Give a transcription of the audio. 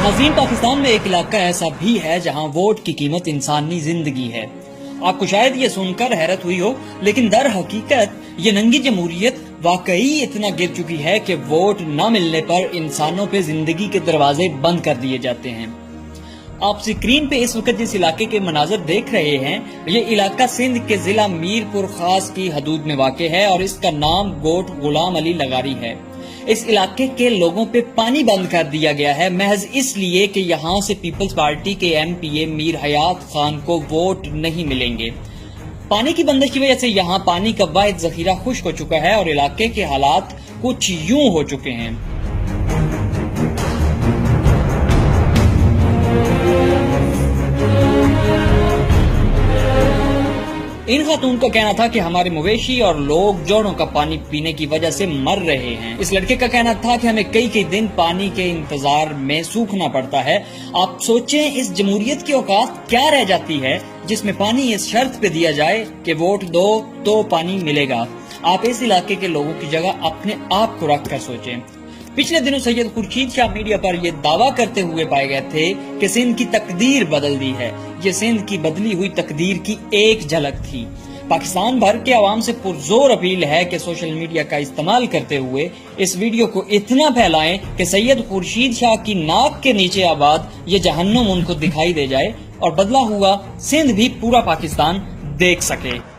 नाज़रीन, पाकिस्तान में एक इलाका ऐसा भी है जहां वोट की कीमत इंसानी जिंदगी है। आपको शायद ये सुनकर हैरत हुई हो, लेकिन दर हकीकत ये नंगी जमहूरियत वाकई इतना गिर चुकी है कि वोट न मिलने पर इंसानों पे जिंदगी के दरवाजे बंद कर दिए जाते हैं। आप स्क्रीन पे इस वक्त जिस इलाके के मनाजर देख रहे हैं, ये इलाका सिंध के जिला मीरपुर खास की हदूद में वाक़ है और इसका नाम गोट गुलाम अली लगारी है। इस इलाके के लोगों पे पानी बंद कर दिया गया है महज इसलिए कि यहाँ से पीपल्स पार्टी के एमपीए मीर हयात खान को वोट नहीं मिलेंगे। पानी की बंदिश की वजह से यहाँ पानी का वाहिद जखीरा खुश्क हो चुका है और इलाके के हालात कुछ यूं हो चुके हैं। इन खातून का कहना था कि हमारे मवेशी और लोग जोड़ों का पानी पीने की वजह से मर रहे हैं। इस लड़के का कहना था कि हमें कई दिन पानी के इंतजार में सूखना पड़ता है। आप सोचें, इस जमहूरियत की औकात क्या रह जाती है जिसमें पानी इस शर्त पे दिया जाए कि वोट दो तो पानी मिलेगा। आप इस इलाके के लोगों की जगह अपने आप को रख कर सोचें। पिछले दिनों सैयद खुर्शीद शाह मीडिया पर यह दावा करते हुए पाए गए थे कि सिंध की तकदीर बदल दी है। ये सिंध की बदली हुई तकदीर की एक झलक थी। पाकिस्तान भर के अवाम से पुरजोर अपील है कि सोशल मीडिया का इस्तेमाल करते हुए इस वीडियो को इतना फैलाएं कि सैयद खुर्शीद शाह की नाक के नीचे आबाद ये जहन्नुम उनको दिखाई दे जाए और बदला हुआ सिंध भी पूरा पाकिस्तान देख सके।